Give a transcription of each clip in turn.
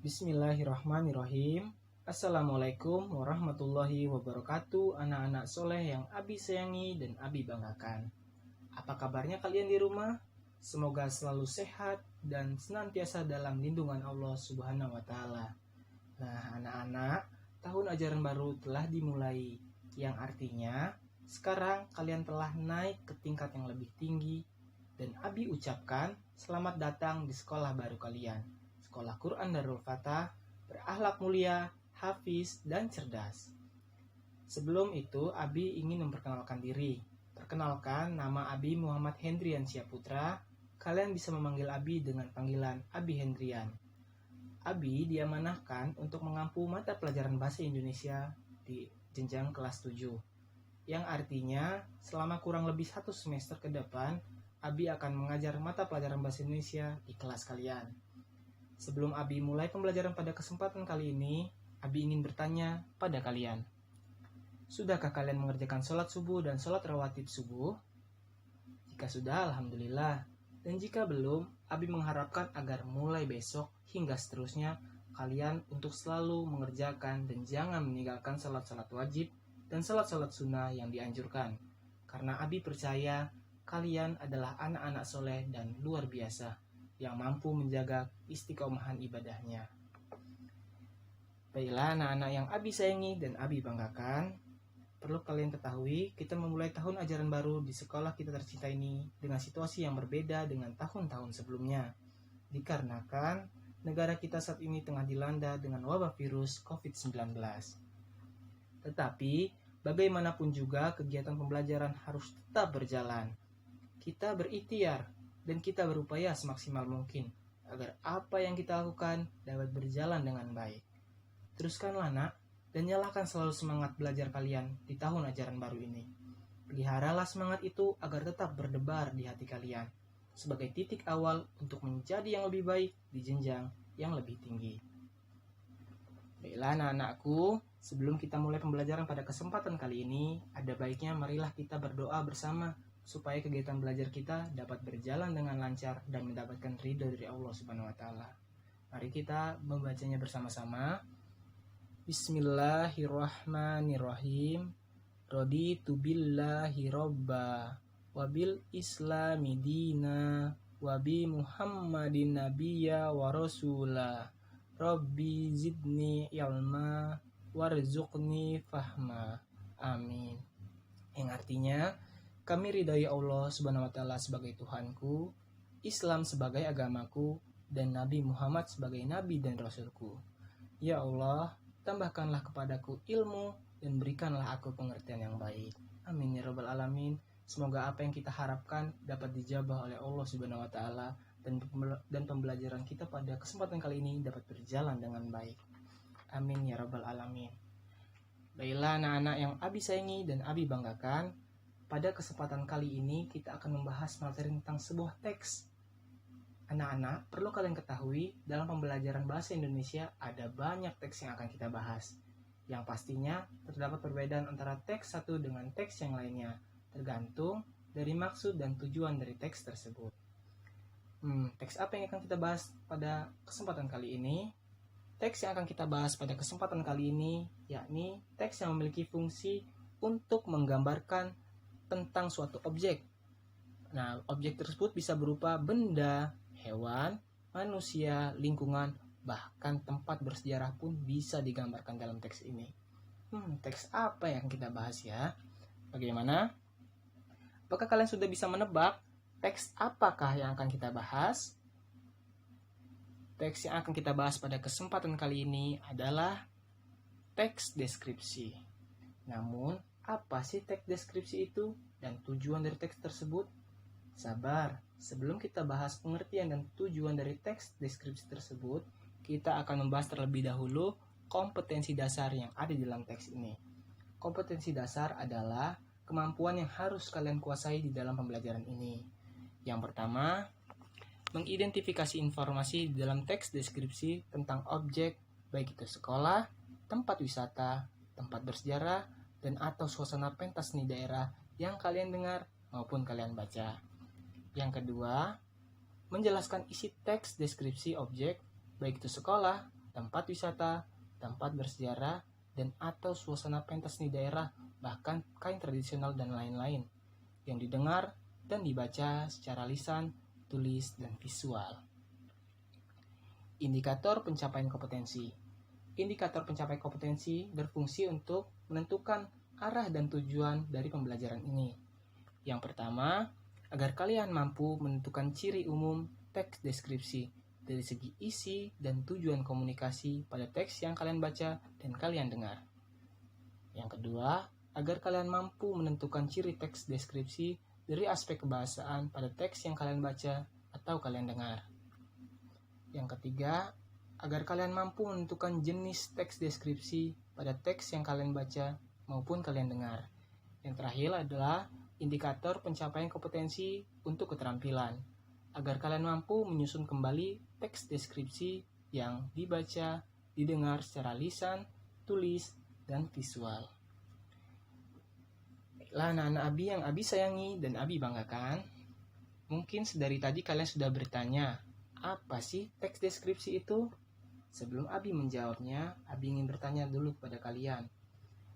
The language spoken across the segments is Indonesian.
Bismillahirrahmanirrahim. Assalamualaikum warahmatullahi wabarakatuh, anak-anak soleh yang Abi sayangi dan Abi banggakan. Apa kabarnya kalian di rumah? Semoga selalu sehat dan senantiasa dalam lindungan Allah Subhanahu wa Ta'ala. Nah, anak-anak, tahun ajaran baru telah dimulai, yang artinya sekarang kalian telah naik ke tingkat yang lebih tinggi, dan Abi ucapkan selamat datang di sekolah baru kalian. Sekolah Quran Darul Fatah, berakhlak mulia, hafiz, dan cerdas. Sebelum itu, Abi ingin memperkenalkan diri. Perkenalkan, nama Abi Muhammad Hendrian Syaputra. Kalian bisa memanggil Abi dengan panggilan Abi Hendrian. Abi diamanahkan untuk mengampu mata pelajaran Bahasa Indonesia di jenjang kelas 7. Yang artinya, selama kurang lebih 1 semester ke depan, Abi akan mengajar mata pelajaran Bahasa Indonesia di kelas kalian. Sebelum Abi mulai pembelajaran pada kesempatan kali ini, Abi ingin bertanya pada kalian. Sudahkah kalian mengerjakan sholat subuh dan sholat rawatib subuh? Jika sudah, alhamdulillah. Dan jika belum, Abi mengharapkan agar mulai besok hingga seterusnya, kalian untuk selalu mengerjakan dan jangan meninggalkan sholat-sholat wajib dan sholat-sholat sunnah yang dianjurkan. Karena Abi percaya kalian adalah anak-anak soleh dan luar biasa, yang mampu menjaga istiqomahan ibadahnya. Baiklah anak-anak yang Abi sayangi dan Abi banggakan, perlu kalian ketahui kita memulai tahun ajaran baru di sekolah kita tercinta ini dengan situasi yang berbeda dengan tahun-tahun sebelumnya. Dikarenakan negara kita saat ini tengah dilanda dengan wabah virus COVID-19. Tetapi bagaimanapun juga kegiatan pembelajaran harus tetap berjalan. Kita berikhtiar dan kita berupaya semaksimal mungkin agar apa yang kita lakukan dapat berjalan dengan baik. Teruskanlah nak, dan nyalakan selalu semangat belajar kalian di tahun ajaran baru ini. Peliharalah semangat itu agar tetap berdebar di hati kalian, sebagai titik awal untuk menjadi yang lebih baik di jenjang yang lebih tinggi. Baiklah anak-anakku, sebelum kita mulai pembelajaran pada kesempatan kali ini, ada baiknya marilah kita berdoa bersama, supaya kegiatan belajar kita dapat berjalan dengan lancar dan mendapatkan ridho dari Allah Subhanahu wa Ta'ala. Mari kita membacanya bersama-sama. Bismillahirrahmanirrahim. Raditu billahi robba wabil islami dina wabi Muhammadin nabiyya wa rasula. Rabbi zidni ilma warzuqni fahma. Amin. Yang artinya, kami ridhai Allah Subhanahu wa Ta'ala sebagai Tuhanku, Islam sebagai agamaku, dan Nabi Muhammad sebagai Nabi dan Rasulku. Ya Allah, tambahkanlah kepadaku ilmu dan berikanlah aku pengertian yang baik. Amin ya Rabbal Alamin. Semoga apa yang kita harapkan dapat dijabah oleh Allah Subhanahu wa Ta'ala dan pembelajaran kita pada kesempatan kali ini dapat berjalan dengan baik. Amin ya Rabbal Alamin. Baiklah anak-anak yang Abi sayangi dan Abi banggakan, pada kesempatan kali ini kita akan membahas materi tentang sebuah teks. Anak-anak, perlu kalian ketahui dalam pembelajaran bahasa Indonesia ada banyak teks yang akan kita bahas. Yang pastinya terdapat perbedaan antara teks satu dengan teks yang lainnya, tergantung dari maksud dan tujuan dari teks tersebut. Teks apa yang akan kita bahas pada kesempatan kali ini? Teks yang akan kita bahas pada kesempatan kali ini yakni teks yang memiliki fungsi untuk menggambarkan tentang suatu objek. Nah, objek tersebut bisa berupa benda, hewan, manusia, lingkungan, bahkan tempat bersejarah pun bisa digambarkan dalam teks ini. Teks apa yang kita bahas ya? Bagaimana? Apakah kalian sudah bisa menebak teks apakah yang akan kita bahas? Teks yang akan kita bahas pada kesempatan kali ini adalah teks deskripsi. Namun, apa sih teks deskripsi itu dan tujuan dari teks tersebut? Sabar, sebelum kita bahas pengertian dan tujuan dari teks deskripsi tersebut, kita akan membahas terlebih dahulu kompetensi dasar yang ada di dalam teks ini. Kompetensi dasar adalah kemampuan yang harus kalian kuasai di dalam pembelajaran ini. Yang pertama, mengidentifikasi informasi di dalam teks deskripsi tentang objek, baik itu sekolah, tempat wisata, tempat bersejarah, dan atau suasana pentas seni daerah yang kalian dengar maupun kalian baca. Yang kedua, menjelaskan isi teks deskripsi objek, baik itu sekolah, tempat wisata, tempat bersejarah, dan atau suasana pentas di daerah, bahkan kain tradisional dan lain-lain, yang didengar dan dibaca secara lisan, tulis, dan visual. Indikator pencapaian kompetensi. Indikator pencapaian kompetensi berfungsi untuk menentukan arah dan tujuan dari pembelajaran ini. Yang pertama, agar kalian mampu menentukan ciri umum teks deskripsi dari segi isi dan tujuan komunikasi pada teks yang kalian baca dan kalian dengar. Yang kedua, agar kalian mampu menentukan ciri teks deskripsi dari aspek kebahasaan pada teks yang kalian baca atau kalian dengar. Yang ketiga, agar kalian mampu menentukan jenis teks deskripsi pada teks yang kalian baca maupun kalian dengar. Yang terakhir adalah indikator pencapaian kompetensi untuk keterampilan, agar kalian mampu menyusun kembali teks deskripsi yang dibaca, didengar secara lisan, tulis, dan visual. Baiklah anak-anak Abi yang Abi sayangi dan Abi banggakan, mungkin dari tadi kalian sudah bertanya, apa sih teks deskripsi itu? Sebelum Abi menjawabnya, Abi ingin bertanya dulu kepada kalian.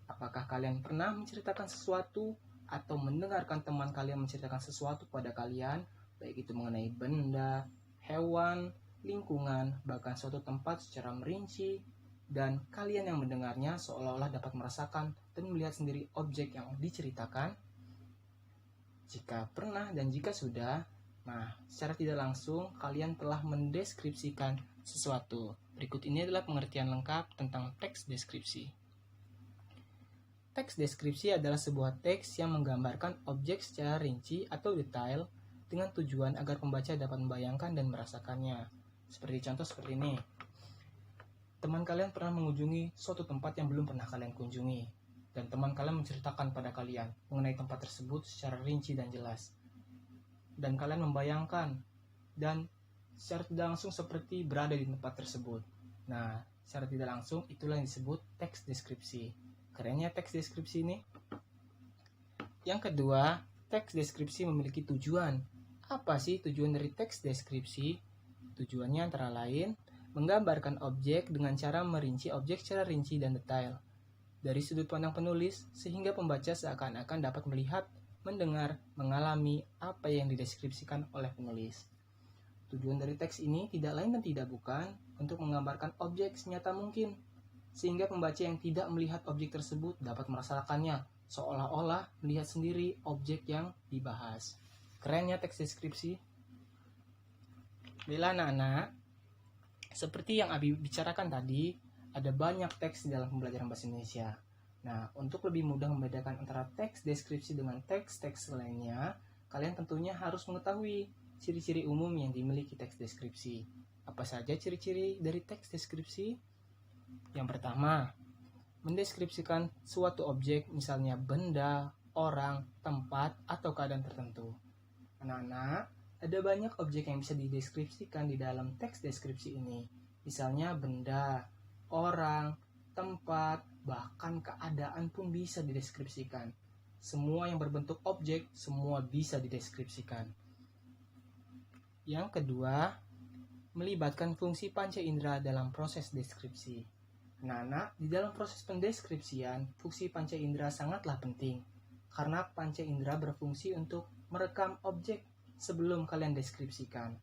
Apakah kalian pernah menceritakan sesuatu atau mendengarkan teman kalian menceritakan sesuatu pada kalian, baik itu mengenai benda, hewan, lingkungan, bahkan suatu tempat secara merinci, dan kalian yang mendengarnya seolah-olah dapat merasakan dan melihat sendiri objek yang diceritakan? Jika pernah dan jika sudah, secara tidak langsung kalian telah mendeskripsikan sesuatu. Berikut ini adalah pengertian lengkap tentang teks deskripsi. Teks deskripsi adalah sebuah teks yang menggambarkan objek secara rinci atau detail dengan tujuan agar pembaca dapat membayangkan dan merasakannya. Seperti contoh seperti ini. Teman kalian pernah mengunjungi suatu tempat yang belum pernah kalian kunjungi, dan teman kalian menceritakan pada kalian mengenai tempat tersebut secara rinci dan jelas. Dan kalian membayangkan dan secara tidak langsung seperti berada di tempat tersebut. Nah, secara tidak langsung itulah yang disebut teks deskripsi. Kerennya teks deskripsi ini. Yang kedua, teks deskripsi memiliki tujuan. Apa sih tujuan dari teks deskripsi? Tujuannya antara lain menggambarkan objek dengan cara merinci objek secara rinci dan detail dari sudut pandang penulis, sehingga pembaca seakan-akan dapat melihat, mendengar, mengalami apa yang dideskripsikan oleh penulis. Tujuan dari teks ini tidak lain dan tidak bukan untuk menggambarkan objek senyata mungkin, sehingga pembaca yang tidak melihat objek tersebut dapat merasakannya, seolah-olah melihat sendiri objek yang dibahas. Kerennya teks deskripsi. Bila anak-anak, seperti yang Abi bicarakan tadi, ada banyak teks di dalam pembelajaran bahasa Indonesia. Nah, untuk lebih mudah membedakan antara teks deskripsi dengan teks-teks lainnya, kalian tentunya harus mengetahui ciri-ciri umum yang dimiliki teks deskripsi. Apa saja ciri-ciri dari teks deskripsi? Yang pertama, mendeskripsikan suatu objek, misalnya benda, orang, tempat, atau keadaan tertentu. Anak-anak, ada banyak objek yang bisa dideskripsikan di dalam teks deskripsi ini. Misalnya benda, orang, tempat, bahkan keadaan pun bisa dideskripsikan. Semua yang berbentuk objek, semua bisa dideskripsikan. Yang kedua, melibatkan fungsi panca indera dalam proses deskripsi. Anak-anak, di dalam proses pendeskripsian, fungsi panca indera sangatlah penting, karena panca indera berfungsi untuk merekam objek sebelum kalian deskripsikan.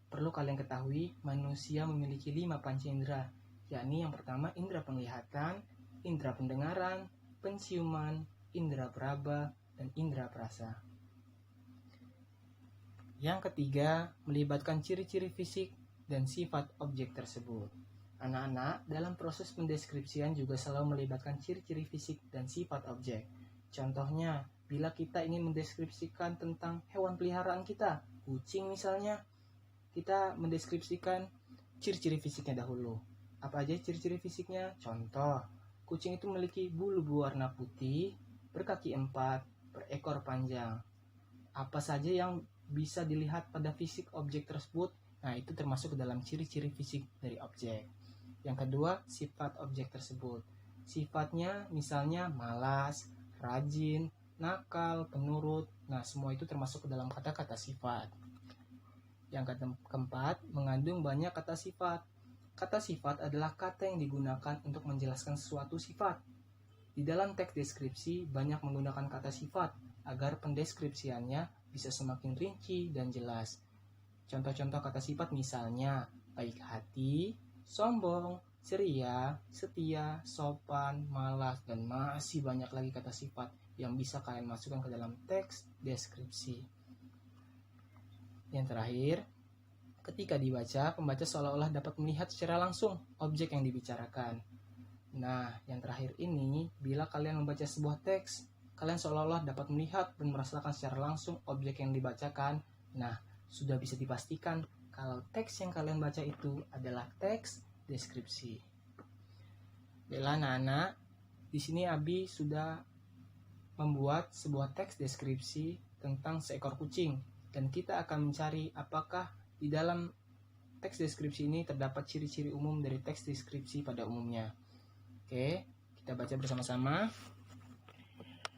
Perlu kalian ketahui, manusia memiliki 5 panca indera, yakni yang pertama indera penglihatan, indera pendengaran, penciuman, indera peraba, dan indera perasa. Yang ketiga, melibatkan ciri-ciri fisik dan sifat objek tersebut. Anak-anak, dalam proses pendeskripsian juga selalu melibatkan ciri-ciri fisik dan sifat objek. Contohnya, bila kita ingin mendeskripsikan tentang hewan peliharaan kita, kucing misalnya, kita mendeskripsikan ciri-ciri fisiknya dahulu. Apa aja ciri-ciri fisiknya? Contoh, kucing itu memiliki bulu berwarna putih, berkaki 4, berekor panjang. Apa saja yang bisa dilihat pada fisik objek tersebut? Nah, itu termasuk ke dalam ciri-ciri fisik dari objek. Yang kedua, sifat objek tersebut. Sifatnya misalnya malas, rajin, nakal, penurut. Nah, semua itu termasuk ke dalam kata-kata sifat. Yang keempat, mengandung banyak kata sifat. Kata sifat adalah kata yang digunakan untuk menjelaskan suatu sifat. Di dalam teks deskripsi banyak menggunakan kata sifat agar pendeskripsiannya bisa semakin rinci dan jelas. Contoh-contoh kata sifat misalnya baik hati, sombong, ceria, setia, sopan, malas, dan masih banyak lagi kata sifat yang bisa kalian masukkan ke dalam teks deskripsi. Yang terakhir, ketika dibaca, pembaca seolah-olah dapat melihat secara langsung objek yang dibicarakan. Nah, yang terakhir ini, bila kalian membaca sebuah teks, kalian seolah-olah dapat melihat dan merasakan secara langsung objek yang dibacakan. Nah, sudah bisa dipastikan kalau teks yang kalian baca itu adalah teks deskripsi. Baiklah anak-anak, di sini Abi sudah membuat sebuah teks deskripsi tentang seekor kucing dan kita akan mencari apakah di dalam teks deskripsi ini terdapat ciri-ciri umum dari teks deskripsi pada umumnya. Oke, kita baca bersama-sama.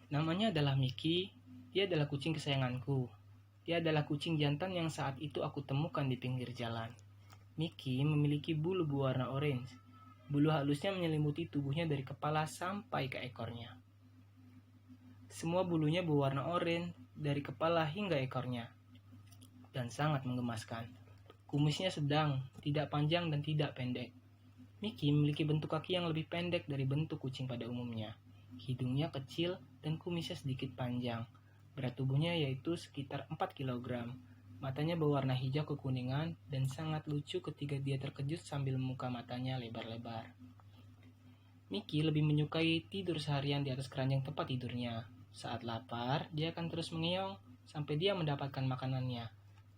Namanya adalah Mickey, dia adalah kucing kesayanganku. Dia adalah kucing jantan yang saat itu aku temukan di pinggir jalan. Mickey memiliki bulu berwarna orange. Bulu halusnya menyelimuti tubuhnya dari kepala sampai ke ekornya. Semua bulunya berwarna oranye dari kepala hingga ekornya dan sangat menggemaskan. Kumisnya sedang, tidak panjang dan tidak pendek. Mickey memiliki bentuk kaki yang lebih pendek dari bentuk kucing pada umumnya. Hidungnya kecil dan kumisnya sedikit panjang. Berat tubuhnya yaitu sekitar 4 kg. Matanya berwarna hijau kekuningan dan sangat lucu ketika dia terkejut sambil membuka matanya lebar-lebar. Mickey lebih menyukai tidur seharian di atas keranjang tempat tidurnya. Saat lapar, dia akan terus mengeong sampai dia mendapatkan makanannya.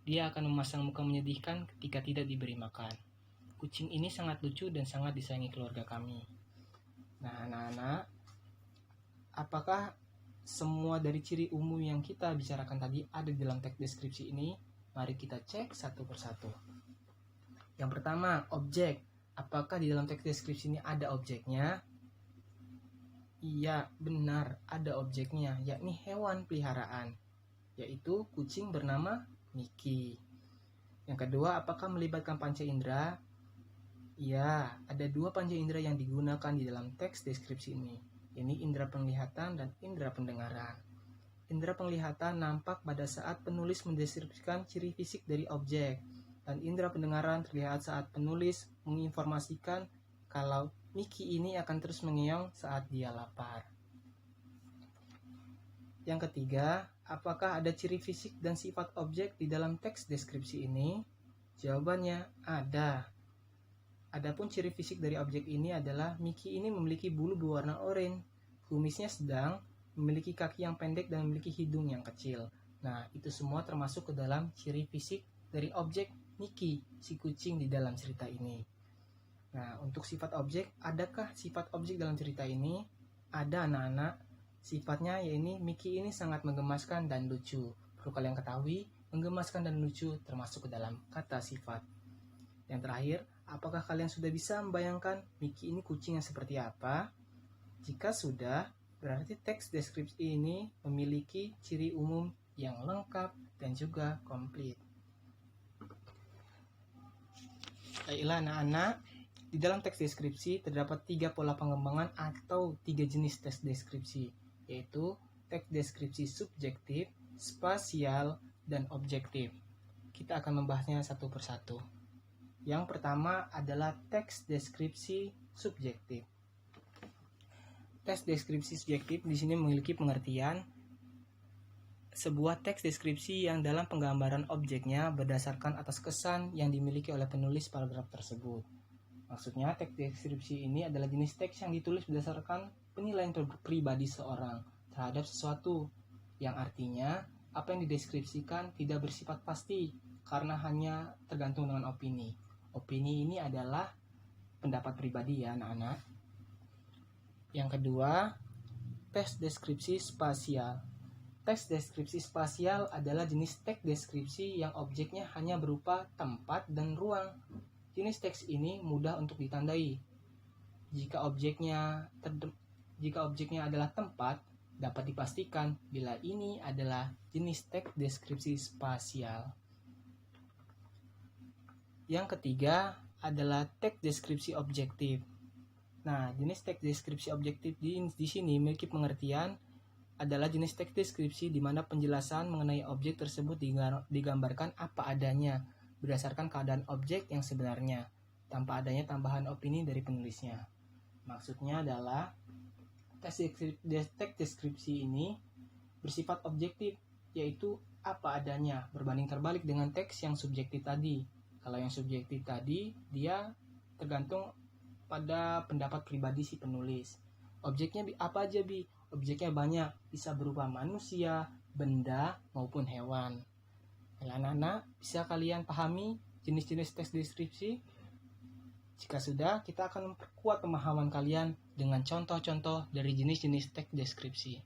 Dia akan memasang muka menyedihkan ketika tidak diberi makan. Kucing ini sangat lucu dan sangat disayangi keluarga kami. Nah, anak-anak, apakah semua dari ciri umum yang kita bicarakan tadi ada di dalam teks deskripsi ini? Mari kita cek satu persatu. Yang pertama, objek. Apakah di dalam teks deskripsi ini ada objeknya? Iya, benar, ada objeknya, yakni hewan peliharaan, yaitu kucing bernama Mickey. Yang kedua, apakah melibatkan panca indera? Iya, ada 2 panca indera yang digunakan di dalam teks deskripsi ini. Ini indera penglihatan dan indera pendengaran. Indera penglihatan nampak pada saat penulis mendeskripsikan ciri fisik dari objek, dan indera pendengaran terlihat saat penulis menginformasikan kalau Mickey ini akan terus mengeong saat dia lapar. Yang ketiga, apakah ada ciri fisik dan sifat objek di dalam teks deskripsi ini? Jawabannya ada. Adapun ciri fisik dari objek ini adalah Mickey ini memiliki bulu berwarna oranye, kumisnya sedang, memiliki kaki yang pendek dan memiliki hidung yang kecil. Nah, itu semua termasuk ke dalam ciri fisik dari objek Mickey, si kucing di dalam cerita ini. Nah, untuk sifat objek, adakah sifat objek dalam cerita ini? Ada anak-anak. Sifatnya yaitu Mickey ini sangat menggemaskan dan lucu. Perlu kalian ketahui, menggemaskan dan lucu termasuk ke dalam kata sifat. Yang terakhir, apakah kalian sudah bisa membayangkan Mickey ini kucing yang seperti apa? Jika sudah, berarti teks deskripsi ini memiliki ciri umum yang lengkap dan juga komplit. Baiklah anak-anak, di dalam teks deskripsi terdapat 3 pola pengembangan atau 3 jenis teks deskripsi, yaitu teks deskripsi subjektif, spasial, dan objektif. Kita akan membahasnya satu persatu. Yang pertama adalah teks deskripsi subjektif. Teks deskripsi subjektif di sini memiliki pengertian sebuah teks deskripsi yang dalam penggambaran objeknya berdasarkan atas kesan yang dimiliki oleh penulis paragraf tersebut. Maksudnya, teks deskripsi ini adalah jenis teks yang ditulis berdasarkan penilaian pribadi seorang terhadap sesuatu, yang artinya apa yang dideskripsikan tidak bersifat pasti karena hanya tergantung dengan opini. Opini ini adalah pendapat pribadi ya anak-anak. Yang kedua, teks deskripsi spasial. Teks deskripsi spasial adalah jenis teks deskripsi yang objeknya hanya berupa tempat dan ruang. Jenis teks ini mudah untuk ditandai. Jika objeknya adalah tempat, dapat dipastikan bila ini adalah jenis teks deskripsi spasial. Yang ketiga adalah teks deskripsi objektif. Nah, jenis teks deskripsi objektif di sini memiliki pengertian adalah jenis teks deskripsi di mana penjelasan mengenai objek tersebut digambarkan apa adanya berdasarkan keadaan objek yang sebenarnya, tanpa adanya tambahan opini dari penulisnya. Maksudnya adalah teks deskripsi ini bersifat objektif, yaitu apa adanya, berbanding terbalik dengan teks yang subjektif tadi. Kalau yang subjektif tadi, dia tergantung pada pendapat pribadi si penulis. Objeknya apa aja, Bi? Objeknya banyak, bisa berupa manusia, benda, maupun hewan. Anak-anak, bisa kalian pahami jenis-jenis teks deskripsi? Jika sudah, kita akan memperkuat pemahaman kalian dengan contoh-contoh dari jenis-jenis teks deskripsi.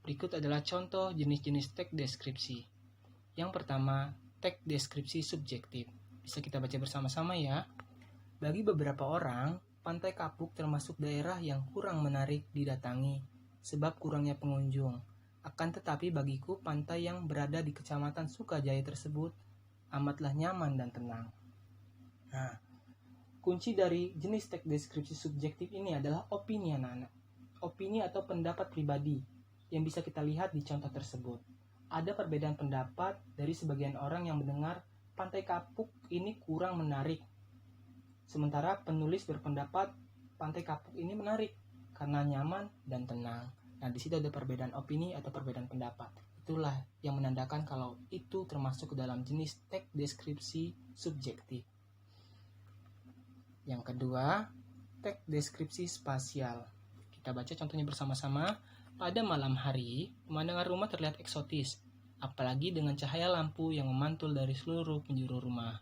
Berikut adalah contoh jenis-jenis teks deskripsi. Yang pertama, teks deskripsi subjektif. Bisa kita baca bersama-sama ya. Bagi beberapa orang, Pantai Kapuk termasuk daerah yang kurang menarik didatangi sebab kurangnya pengunjung. Akan tetapi bagiku, pantai yang berada di Kecamatan Sukajaya tersebut amatlah nyaman dan tenang. Nah, kunci dari jenis teks deskripsi subjektif ini adalah opini anak-anak. Opini atau pendapat pribadi yang bisa kita lihat di contoh tersebut. Ada perbedaan pendapat dari sebagian orang yang mendengar Pantai Kapuk ini kurang menarik. Sementara penulis berpendapat Pantai Kapuk ini menarik karena nyaman dan tenang. Nah, di situ ada perbedaan opini atau perbedaan pendapat. Itulah yang menandakan kalau itu termasuk ke dalam jenis teks deskripsi subjektif. Yang kedua, teks deskripsi spasial. Kita baca contohnya bersama-sama. Pada malam hari, pemandangan rumah terlihat eksotis, apalagi dengan cahaya lampu yang memantul dari seluruh penjuru rumah.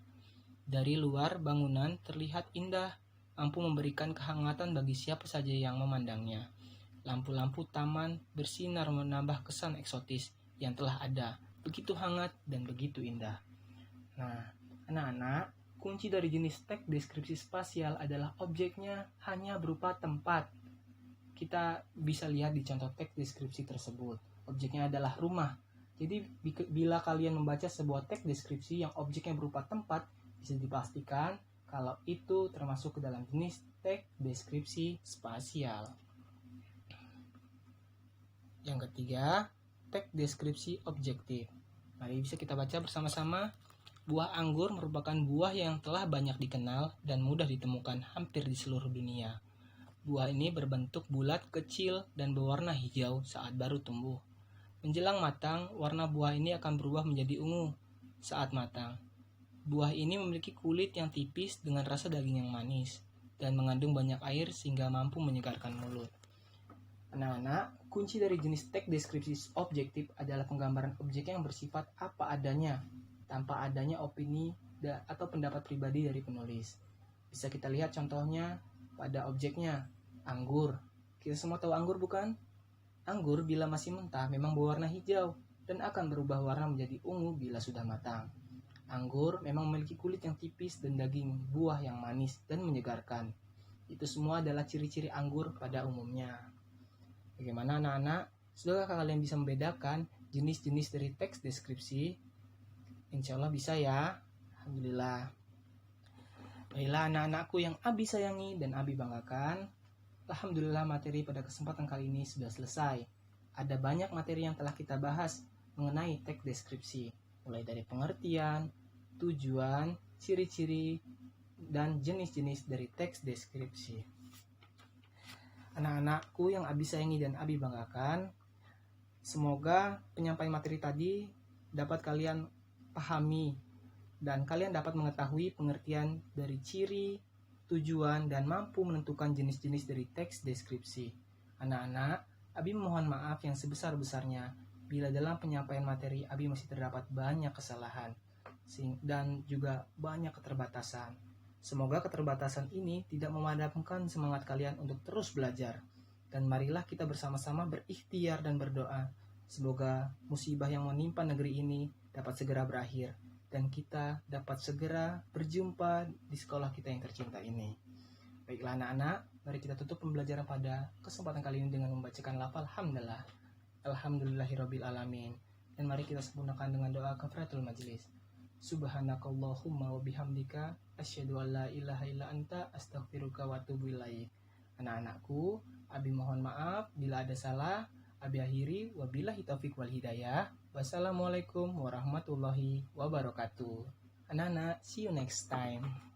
Dari luar bangunan terlihat indah, mampu memberikan kehangatan bagi siapa saja yang memandangnya. Lampu-lampu taman bersinar menambah kesan eksotis yang telah ada, begitu hangat dan begitu indah. Nah, anak-anak, kunci dari jenis teks deskripsi spasial adalah objeknya hanya berupa tempat. Kita bisa lihat di contoh teks deskripsi tersebut. Objeknya adalah rumah. Jadi, bila kalian membaca sebuah teks deskripsi yang objeknya berupa tempat, bisa dipastikan kalau itu termasuk ke dalam jenis teks deskripsi spasial. Yang ketiga, teks deskripsi objektif. Mari bisa kita baca bersama-sama. Buah anggur merupakan buah yang telah banyak dikenal dan mudah ditemukan hampir di seluruh dunia. Buah ini berbentuk bulat kecil dan berwarna hijau saat baru tumbuh. Menjelang matang, warna buah ini akan berubah menjadi ungu saat matang. Buah ini memiliki kulit yang tipis dengan rasa daging yang manis dan mengandung banyak air sehingga mampu menyegarkan mulut. Anak-anak, kunci dari jenis teks deskripsi objektif adalah penggambaran objek yang bersifat apa adanya, tanpa adanya opini atau pendapat pribadi dari penulis. Bisa kita lihat contohnya pada objeknya, anggur. Kita semua tahu anggur bukan? Anggur bila masih mentah memang berwarna hijau dan akan berubah warna menjadi ungu bila sudah matang. Anggur memang memiliki kulit yang tipis dan daging buah yang manis dan menyegarkan. Itu semua adalah ciri-ciri anggur pada umumnya. Bagaimana anak-anak? Sudahkah kalian bisa membedakan jenis-jenis dari teks deskripsi? Insya Allah bisa ya. Alhamdulillah. Baiklah anak-anakku yang Abi sayangi dan Abi banggakan. Alhamdulillah materi pada kesempatan kali ini sudah selesai. Ada banyak materi yang telah kita bahas mengenai teks deskripsi. Mulai dari pengertian, tujuan, ciri-ciri, dan jenis-jenis dari teks deskripsi. Anak-anakku yang Abi sayangi dan Abi banggakan, semoga penyampaian materi tadi dapat kalian pahami dan kalian dapat mengetahui pengertian dari ciri, tujuan, dan mampu menentukan jenis-jenis dari teks deskripsi. Anak-anak, Abi mohon maaf yang sebesar-besarnya bila dalam penyampaian materi Abi masih terdapat banyak kesalahan dan juga banyak keterbatasan. Semoga keterbatasan ini tidak memadamkan semangat kalian untuk terus belajar. Dan marilah kita bersama-sama berikhtiar dan berdoa. Semoga musibah yang menimpa negeri ini dapat segera berakhir. Dan kita dapat segera berjumpa di sekolah kita yang tercinta ini. Baiklah anak-anak, mari kita tutup pembelajaran pada kesempatan kali ini dengan membacakan lafal hamdalah. Alhamdulillahirabbil alamin. Dan mari kita sempurnakan dengan doa kafaratul majlis. Subhanakallahumma wa bihamdika asyhadu alla ilaha illa anta astaghfiruka wa atubu ilaik. Anak-anakku, Abi mohon maaf bila ada salah. Abi akhiri wabillahi taufik wal hidayah. Wassalamualaikum warahmatullahi wabarakatuh. Anak-anak, see you next time.